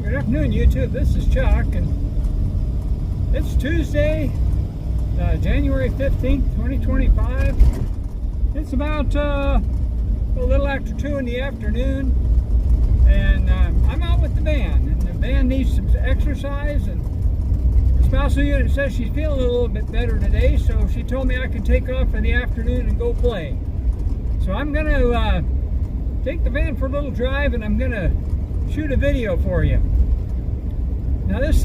Good afternoon, YouTube. This is Chuck, and it's Tuesday, January 15th, 2025. It's about a little after 2 in the afternoon, and I'm out with the van, and the van needs some exercise, and the spousal unit says she's feeling a little bit better today, so she told me I could take off in the afternoon and go play. So I'm going to take the van for a little drive, and I'm going to shoot a video for you. Now this is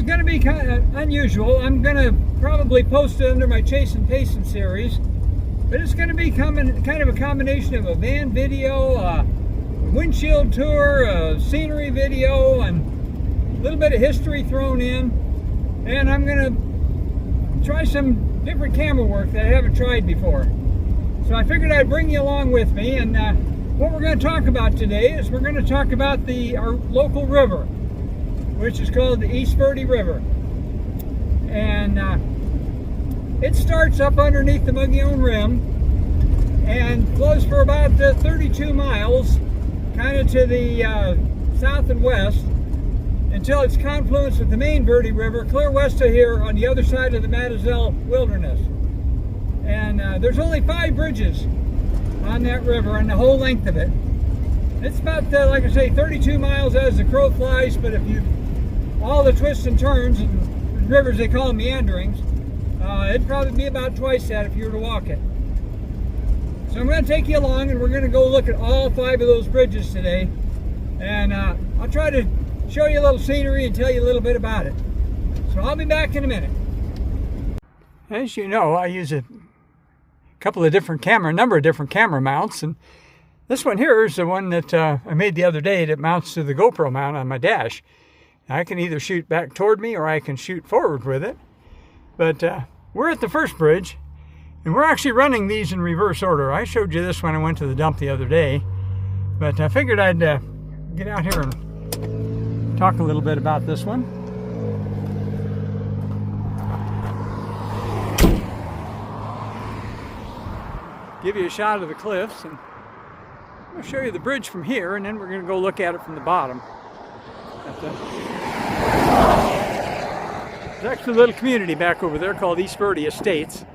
going to be kind of unusual. I'm going to probably post it under my Chasin Payson series, but it's going to be kind of a combination of a van video, a windshield tour, a scenery video, and a little bit of history thrown in. And I'm going to try some different camera work that I haven't tried before. So I figured I'd bring you along with me, and what we're going to talk about today is we're going to talk about our local river, which is called the East Verde River. And it starts up underneath the Mogollon Rim and flows for about 32 miles, kind of to the south and west, until its confluence with the main Verde River, clear west of here on the other side of the Madazel Wilderness. And there's only 5 bridges on that river on the whole length of it. It's about, like I say, 32 miles as the crow flies, but if you all the twists and turns and rivers they call meanderings, it'd probably be about twice that if you were to walk it. So I'm going to take you along, and we're going to go look at all 5 of those bridges today, and I'll try to show you a little scenery and tell you a little bit about it. So I'll be back in a minute. As you know, I use a number of different camera mounts, and this one here is the one that I made the other day that mounts to the GoPro mount on my dash. I can either shoot back toward me or I can shoot forward with it. But we're at the first bridge, and we're actually running these in reverse order. I showed you this when I went to the dump the other day, but I figured I'd get out here and talk a little bit about this one. Give you a shot of the cliffs, and I'll show you the bridge from here, and then we're going to go look at it from the bottom. There's actually a little community back over there called East Verde Estates,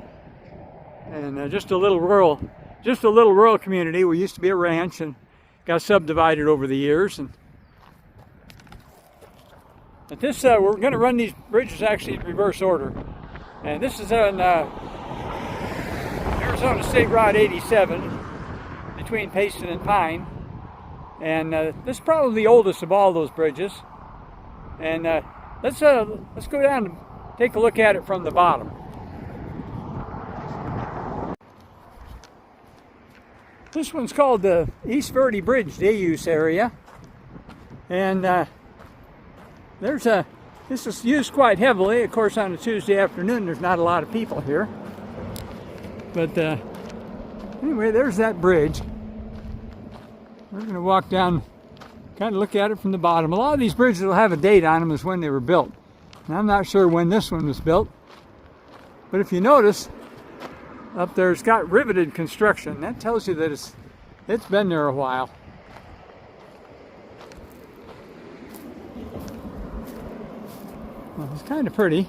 and just a little rural community. We used to be a ranch and got subdivided over the years. And at this, we're going to run these bridges actually in reverse order. And this is on Arizona State Route 87 between Payson and Pine. And this is probably the oldest of all those bridges. And let's go down and take a look at it from the bottom. This one's called the East Verde Bridge Day Use Area. And this is used quite heavily. Of course, on a Tuesday afternoon, there's not a lot of people here. But anyway, there's that bridge. We're going to walk down, kind of look at it from the bottom. A lot of these bridges will have a date on them as when they were built. And I'm not sure when this one was built. But if you notice, up there it's got riveted construction. That tells you that it's been there a while. Well, it's kind of pretty.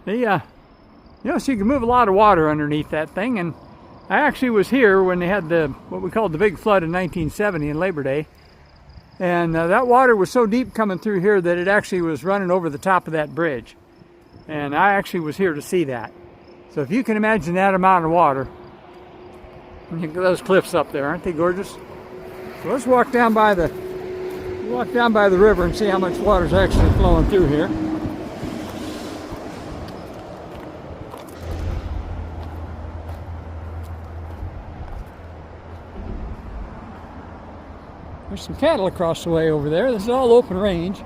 So you can move a lot of water underneath that thing. And I actually was here when they had what we called the big flood in 1970 in Labor Day. And that water was so deep coming through here that it actually was running over the top of that bridge. And I actually was here to see that. So if you can imagine that amount of water, and those cliffs up there, aren't they gorgeous? So let's walk down by the river and see how much water is actually flowing through here. There's some cattle across the way over there. This is all open range.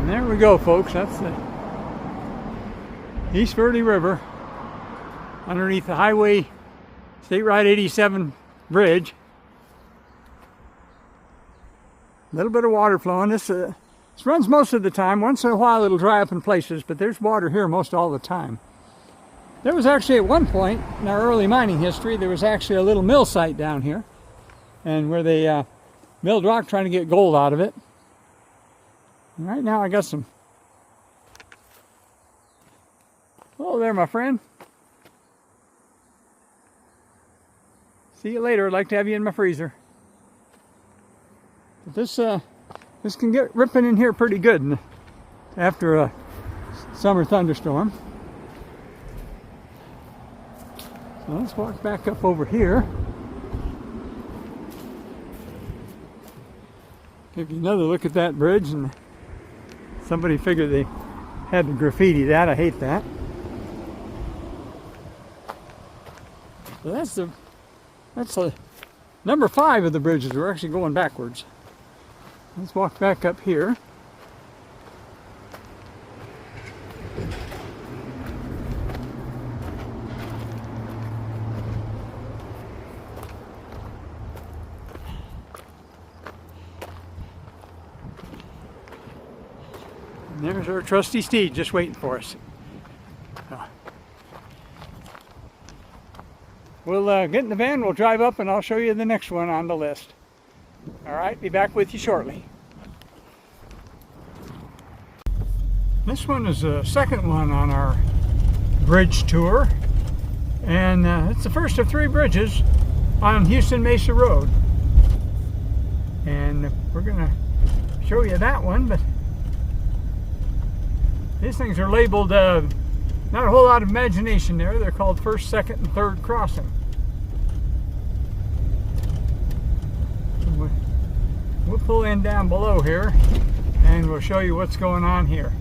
And there we go, folks. That's the East Verde River underneath the Highway State Route 87 bridge. A little bit of water flowing. This runs most of the time. Once in a while it'll dry up in places, but there's water here most all the time. There was actually at one point in our early mining history, there was actually a little mill site down here, and where they milled rock trying to get gold out of it. And right now I got some. Hello there, my friend. See you later. I'd like to have you in my freezer. But this can get ripping in here pretty good after a summer thunderstorm. So let's walk back up over here. Give you another look at that bridge, and somebody figured they had to graffiti that. I hate that. So that's the number 5 of the bridges. We're actually going backwards. Let's walk back up here. And there's our trusty steed just waiting for us. We'll get in the van, we'll drive up, and I'll show you the next one on the list. All right, be back with you shortly. This one is the second one on our bridge tour, and it's the first of 3 bridges on Houston Mesa Road. And we're going to show you that one, but these things are labeled, not a whole lot of imagination there. They're called first, second, and third crossing. We'll pull in down below here and we'll show you what's going on here.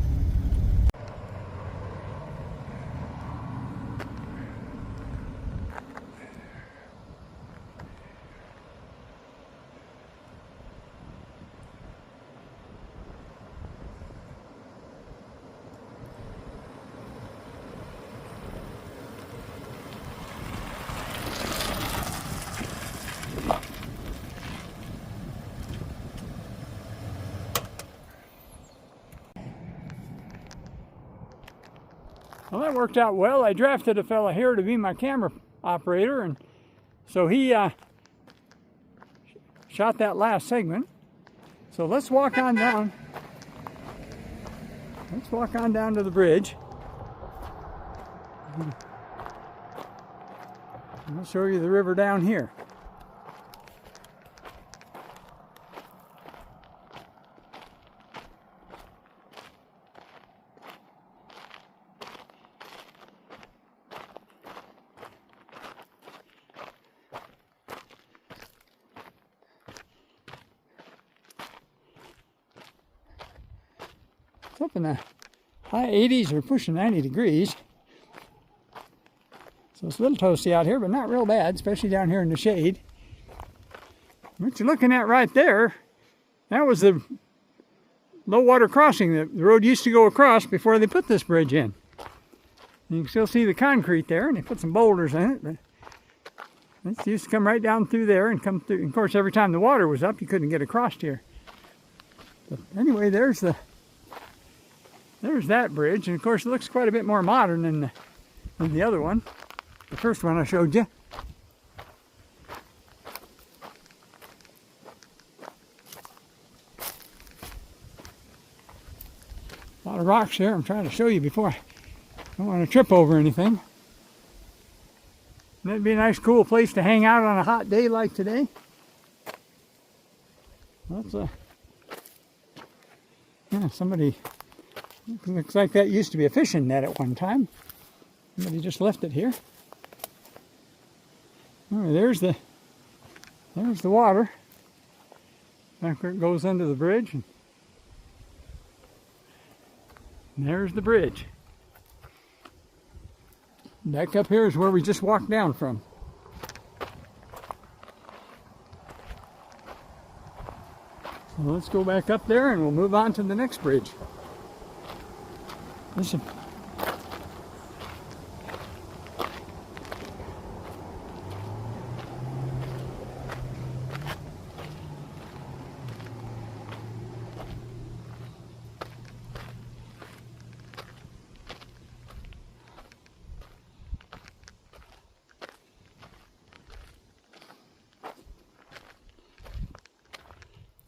Well, that worked out well. I drafted a fella here to be my camera operator, and so he shot that last segment. So let's walk on down. Let's walk on down to the bridge. I'll show you the river down here. It's up in the high 80s or pushing 90 degrees. So it's a little toasty out here, but not real bad, especially down here in the shade. What you're looking at right there, that was the low water crossing that the road used to go across before they put this bridge in. You can still see the concrete there, and they put some boulders in it, but this used to come right down through there and come through. Of course, every time the water was up, you couldn't get across here. But anyway, there's that bridge, and of course it looks quite a bit more modern than the other one, the first one I showed you. A lot of rocks there. I'm trying to show you before I don't want to trip over anything. That'd be a nice cool place to hang out on a hot day like today. That's somebody. Looks like that used to be a fishing net at one time. Somebody just left it here. Oh, there's the water. Back where it goes under the bridge. And there's the bridge. Back up here is where we just walked down from. So let's go back up there and we'll move on to the next bridge. This is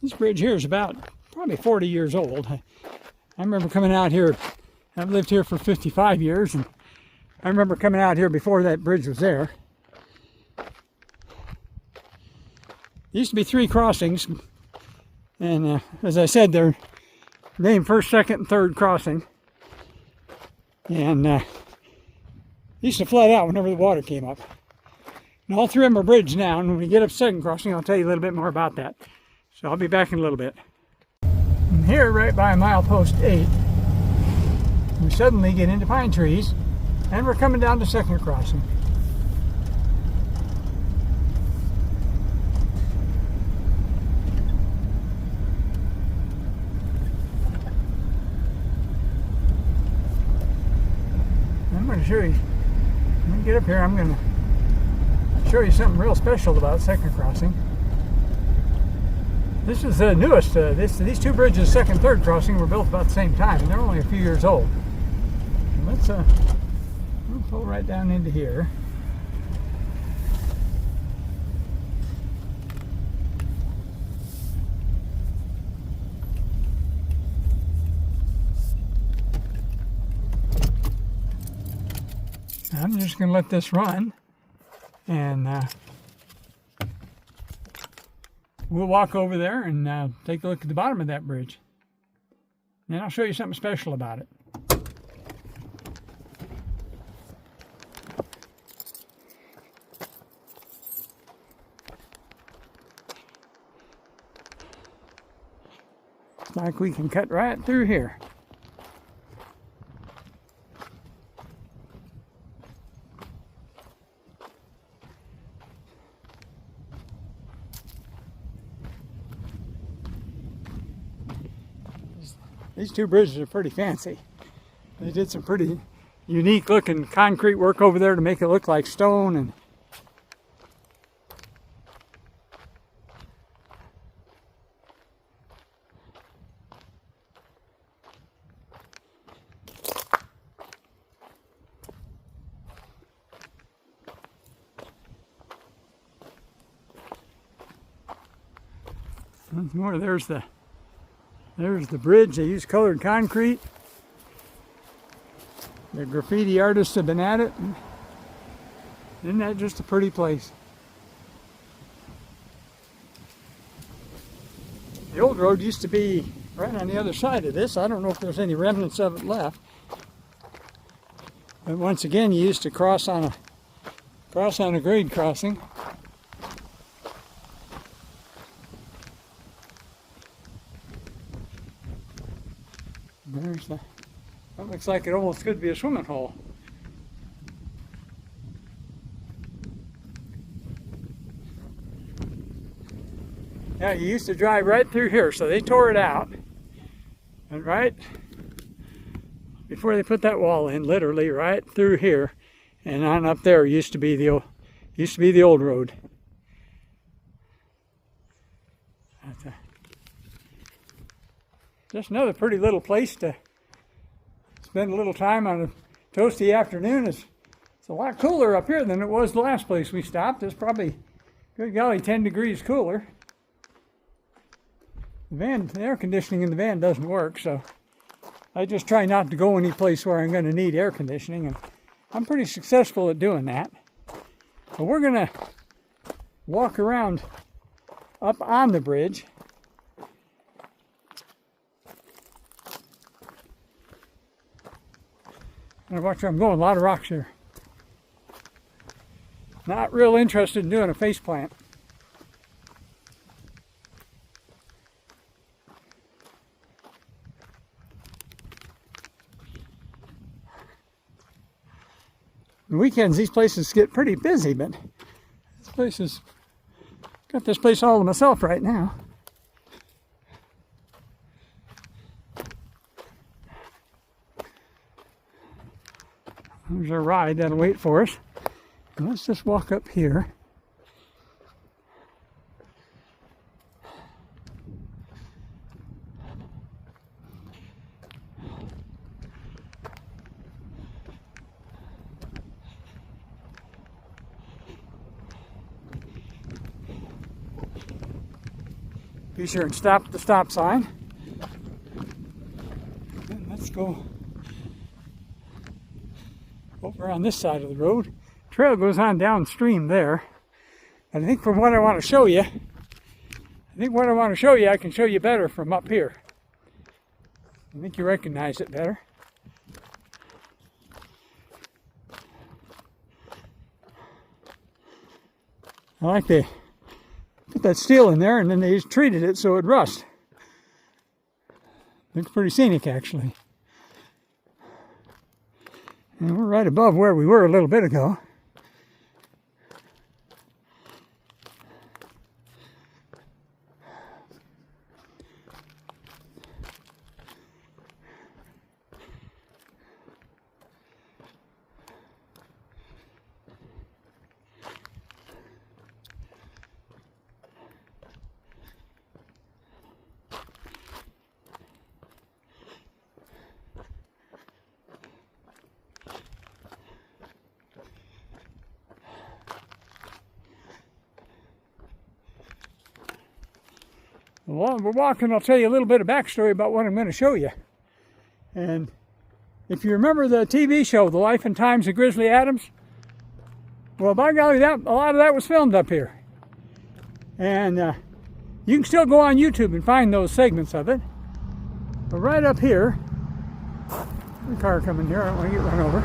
This bridge here is about probably 40 years old. I remember coming out here. I've lived here for 55 years, and I remember coming out here before that bridge was there. There used to be 3 crossings, and as I said, they're named first, second, and third crossing. And used to flood out whenever the water came up. And all 3 of them are bridged now, and when we get up second crossing, I'll tell you a little bit more about that. So I'll be back in a little bit. And here, right by milepost 8, we suddenly get into pine trees, and we're coming down to second crossing. I'm going to show you, when we get up here, I'm going to show you something real special about second crossing. This is the newest. These 2 bridges, second, third crossing, were built about the same time, and they're only a few years old. And let's we'll pull right down into here. I'm just going to let this run, and we'll walk over there and take a look at the bottom of that bridge. And I'll show you something special about it. It's like we can cut right through here. These 2 bridges are pretty fancy. They did some pretty unique looking concrete work over there to make it look like stone. And once more, there's the bridge. They use colored concrete. The graffiti artists have been at it. Isn't that just a pretty place? The old road used to be right on the other side of this. I don't know if there's any remnants of it left. But once again, you used to cross on a grade crossing. There's that looks like it almost could be a swimming hole. Yeah, you used to drive right through here, so they tore it out. And right before they put that wall in, literally right through here and on up there used to be the old road. Just another pretty little place to spend a little time on a toasty afternoon. It's a lot cooler up here than it was the last place we stopped. It's probably, good golly, 10 degrees cooler. The air conditioning in the van doesn't work, so I just try not to go any place where I'm going to need air conditioning, and I'm pretty successful at doing that. But we're going to walk around up on the bridge. And watch where I'm going, a lot of rocks here. Not real interested in doing a face plant. On weekends, these places get pretty busy, but this place is, got this place all to myself right now. There's our ride that'll wait for us. And let's just walk up here. Be sure and stop at the stop sign. And let's go over on this side of the road. Trail goes on downstream there. And I think from what I want to show you, I can show you better from up here. I think you recognize it better. I like to put that steel in there, and then they just treated it so it would rust. Looks pretty scenic, actually. And we're right above where we were a little bit ago. While we're walking, I'll tell you a little bit of backstory about what I'm going to show you. And if you remember the TV show, The Life and Times of Grizzly Adams, well, by golly, a lot of that was filmed up here. And you can still go on YouTube and find those segments of it. But right up here, the car coming here, I don't want to get run over.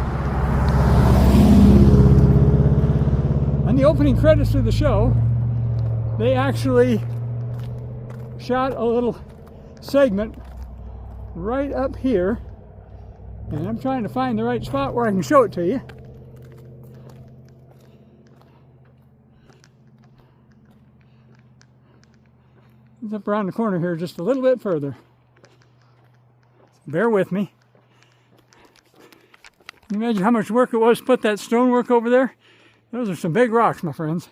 On the opening credits of the show, they actually shot a little segment right up here, and I'm trying to find the right spot where I can show it to you. It's up around the corner here just a little bit further. Bear with me. Can you imagine how much work it was to put that stonework over there? Those are some big rocks, my friends.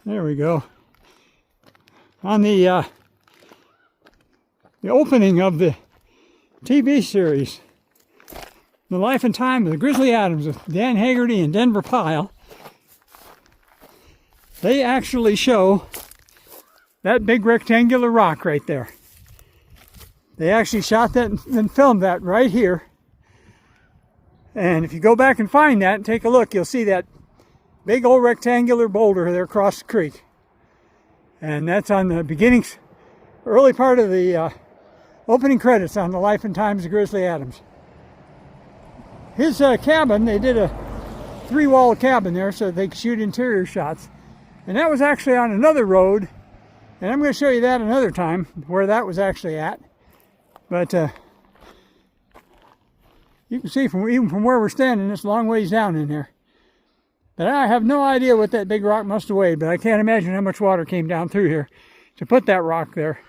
There we go. On the opening of the TV series, The Life and Time of the Grizzly Adams with Dan Haggerty and Denver Pyle, they actually show that big rectangular rock right there. They actually shot that and filmed that right here. And if you go back and find that and take a look, you'll see that big old rectangular boulder there across the creek. And that's on the early part of the opening credits on The Life and Times of Grizzly Adams. His cabin, they did a 3-wall cabin there so they could shoot interior shots. And that was actually on another road. And I'm going to show you that another time, where that was actually at. But you can see even from where we're standing, it's a long ways down in there. But I have no idea what that big rock must have weighed, but I can't imagine how much water came down through here to put that rock there.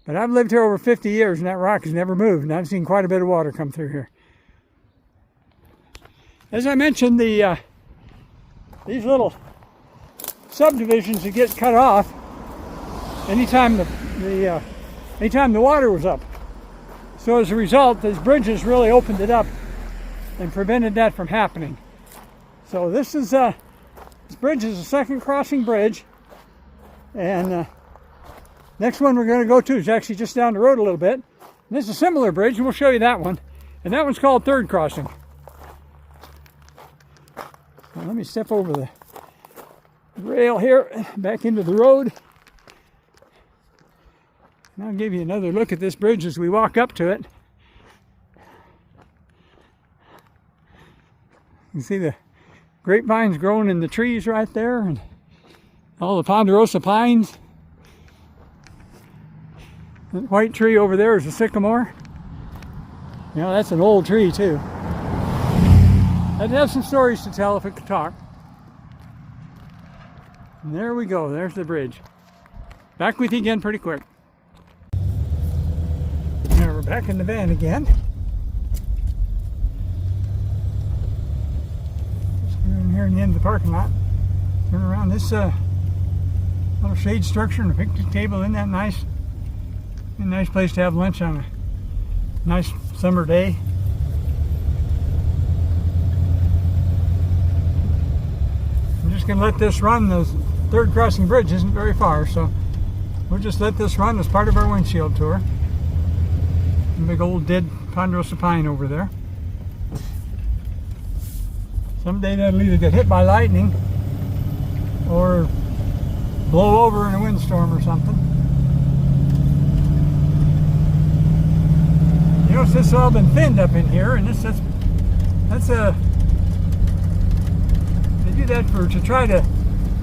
But I've lived here over 50 years, and that rock has never moved, and I've seen quite a bit of water come through here. As I mentioned, these little subdivisions that get cut off anytime anytime the water was up. So as a result, these bridges really opened it up and prevented that from happening. So this bridge is a second crossing bridge, and next one we're going to go to is actually just down the road a little bit. And this is a similar bridge, and we'll show you that one. And that one's called third crossing. Now let me step over the rail here, back into the road. And I'll give you another look at this bridge as we walk up to it. You can see the grapevines growing in the trees right there, and all the ponderosa pines. That white tree over there is a sycamore. You know, that's an old tree too. I'd have some stories to tell if it could talk. And there we go, there's the bridge. Back with you again pretty quick. Now we're back in the van again. Just in here in the end of the parking lot. Turn around this little shade structure and a picnic table. Isn't that nice? A nice place to have lunch on a nice summer day. I'm just going to let this run. The third crossing bridge isn't very far, so we'll just let this run as part of our windshield tour. A big old dead ponderosa pine over there. Someday that'll either get hit by lightning or blow over in a windstorm or something. You notice this has all been thinned up in here, and that's a, they do that to try to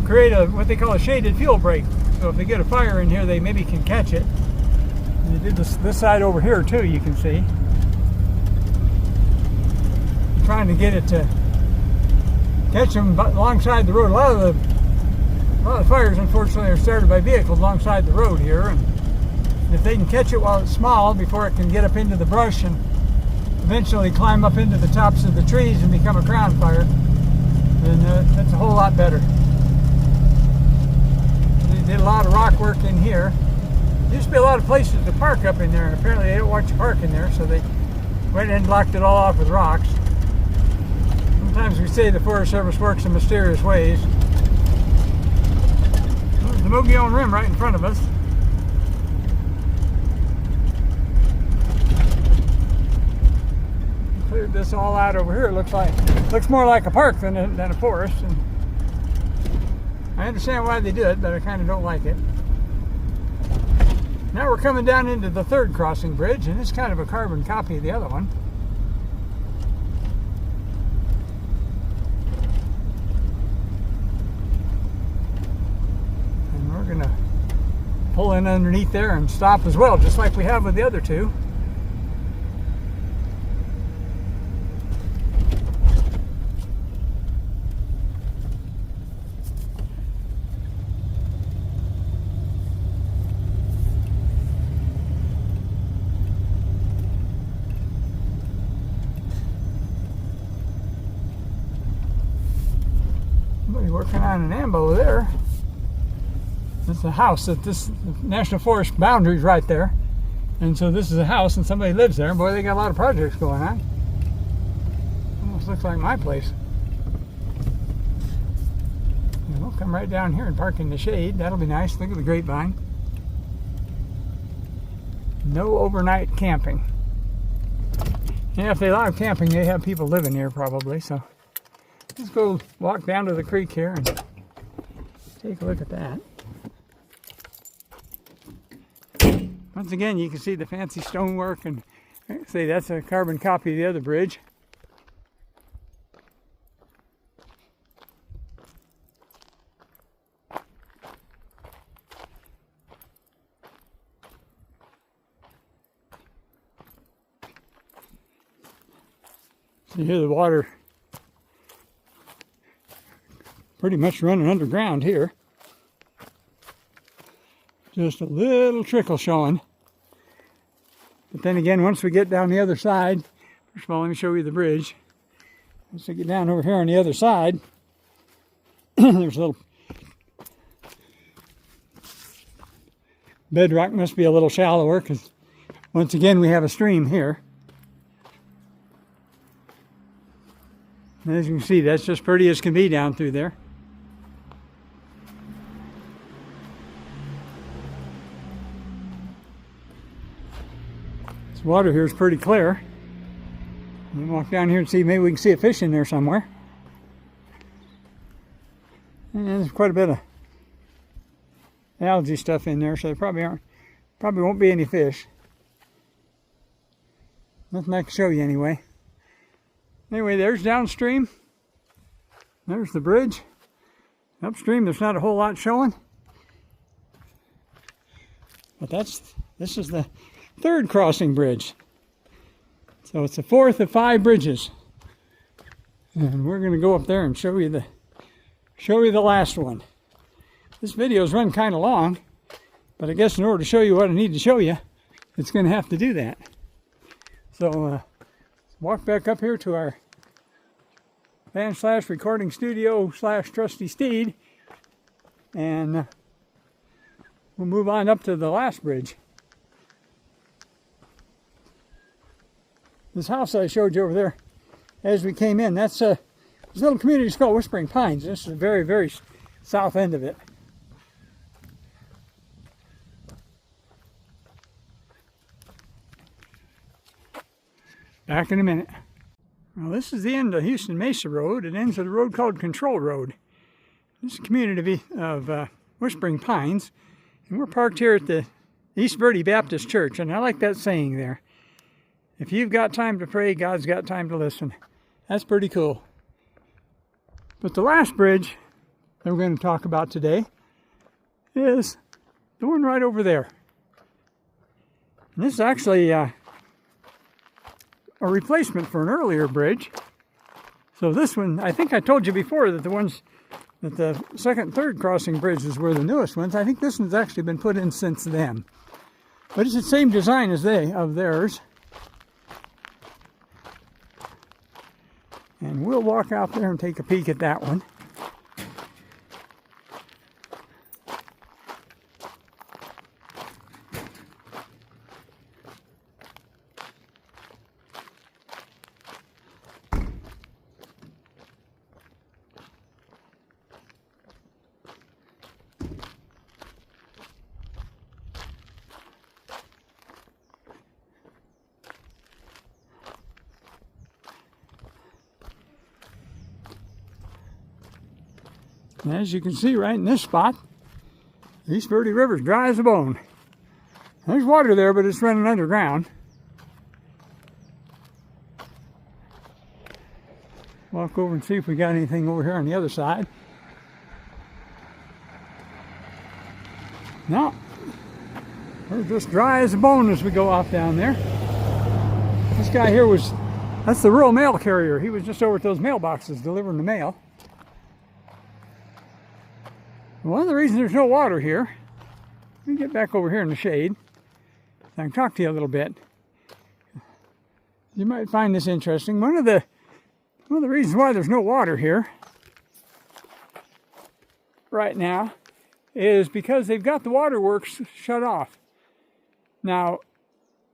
create what they call a shaded fuel break. So if they get a fire in here, they maybe can catch it. And they did this side over here too, you can see. I'm trying to get it to catch them alongside the road. A lot of fires, unfortunately, are started by vehicles alongside the road here, and if they can catch it while it's small before it can get up into the brush and eventually climb up into the tops of the trees and become a crown fire, then that's a whole lot better. They did a lot of rock work in here. There used to be a lot of places to park up in there, and apparently they don't want you to park in there, so they went and blocked it all off with rocks. Sometimes we say the Forest Service works in mysterious ways. There's the Mogollon Rim right in front of us. Cleared this all out over here. It looks more like a park than a forest. And I understand why they do it, but I kind of don't like it. Now we're coming down into the third crossing bridge, and it's kind of a carbon copy of the other one. And we're going to pull in underneath there and stop as well, just like we have with the other two. Working on an ambo there. That's a house that this National Forest boundary is right there, and so this is a house and somebody lives there. Boy, they got a lot of projects going on. Almost looks like my place. And we'll come right down here and park in the shade. That'll be nice. Look at the grapevine. No overnight camping. Yeah, if they allow camping, they have people living here probably. So let's go walk down to the creek here and take a look at that. Once again, you can see the fancy stonework, and say that's a carbon copy of the other bridge. So you hear the water pretty much running underground here. Just a little trickle showing. But then again, once we get down the other side, first of all, let me show you the bridge. Once we get down over here on the other side, there's a little bedrock, must be a little shallower, because once again we have a stream here. And as you can see, that's just pretty as can be down through there. This water here is pretty clear. We can walk down here and see, maybe we can see a fish in there somewhere. And there's quite a bit of algae stuff in there, so there probably won't be any fish. Nothing I can show you anyway. Anyway, there's downstream. There's the bridge. Upstream, there's not a whole lot showing. But this is the third crossing bridge. So it's the fourth of 5 bridges. And we're going to go up there and show you the last one. This video's run kind of long, but I guess in order to show you what I need to show you, it's going to have to do that. So walk back up here to our van / recording studio / trusty steed, and we'll move on up to the last bridge. This house I showed you over there as we came in, that's this little community is called Whispering Pines. This is the very, very south end of it. Back in a minute. Well, this is the end of Houston Mesa Road. It ends at a road called Control Road. This is a community of Whispering Pines, and we're parked here at the East Verde Baptist Church, and I like that saying there. If you've got time to pray, God's got time to listen. That's pretty cool. But the last bridge that we're going to talk about today is the one right over there. And this is actually a replacement for an earlier bridge. So this one, I think I told you before that the second and third crossing bridges were the newest ones. I think this one's actually been put in since then. But it's the same design as theirs. And we'll walk out there and take a peek at that one. And as you can see right in this spot, the East Verde River is dry as a bone. There's water there, but it's running underground. Walk over and see if we got anything over here on the other side. No, we're just dry as a bone as we go off down there. This guy here that's the rural mail carrier. He was just over at those mailboxes delivering the mail. One of the reasons there's no water here, let me get back over here in the shade. I can talk to you a little bit. You might find this interesting. One of the reasons why there's no water here right now is because they've got the waterworks shut off. Now,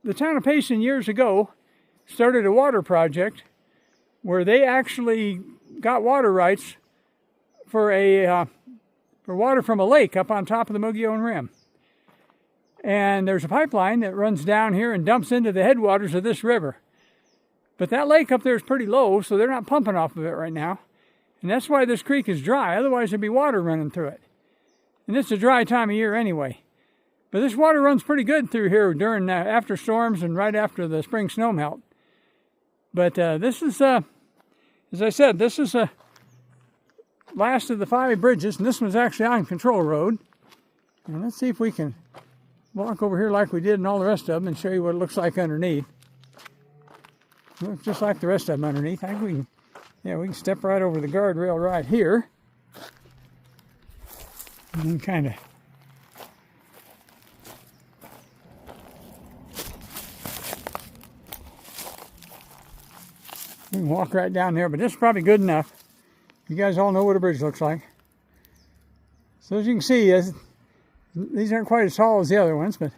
the town of Payson years ago started a water project where they actually got water rights for water from a lake up on top of the Mogollon Rim. And there's a pipeline that runs down here and dumps into the headwaters of this river. But that lake up there is pretty low, so they're not pumping off of it right now. And that's why this creek is dry, otherwise there'd be water running through it. And it's a dry time of year anyway. But this water runs pretty good through here during after storms and right after the spring snow melt. But this is, as I said, this is a last of the 5 bridges, and this one's actually on Control Road. And let's see if we can walk over here like we did in all the rest of them and show you what it looks like underneath. It looks just like the rest of them underneath. I think we can step right over the guardrail right here. And then kind of we can walk right down there, but this is probably good enough. You guys all know what a bridge looks like. So as you can see, these aren't quite as tall as the other ones, but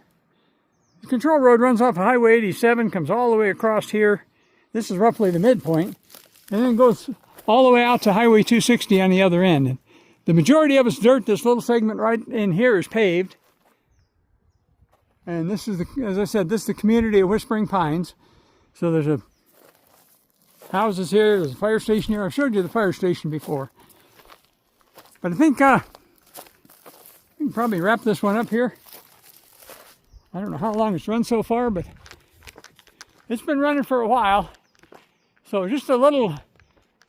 the Control Road runs off of Highway 87, comes all the way across here. This is roughly the midpoint, and then goes all the way out to Highway 260 on the other end. And the majority of it's dirt. This little segment right in here is paved. And this is, as I said, this is the community of Whispering Pines. So there's houses here, there's a fire station here. I've showed you the fire station before. But I think we can probably wrap this one up here. I don't know how long it's run so far, but it's been running for a while. So just a little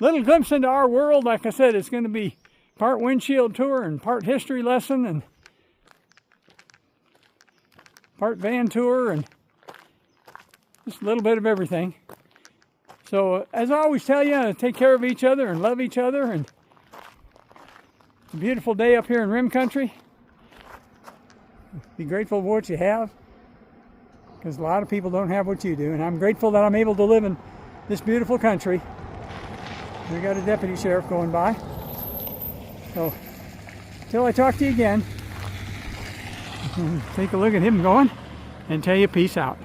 glimpse into our world. Like I said, it's going to be part windshield tour and part history lesson and part van tour and just a little bit of everything. So as I always tell you, take care of each other and love each other, and It's a beautiful day up here in Rim Country. Be grateful for what you have, because a lot of people don't have what you do, and I'm grateful that I'm able to live in this beautiful country. We got a deputy sheriff going by. So, until I talk to you again, take a look at him going and tell you peace out.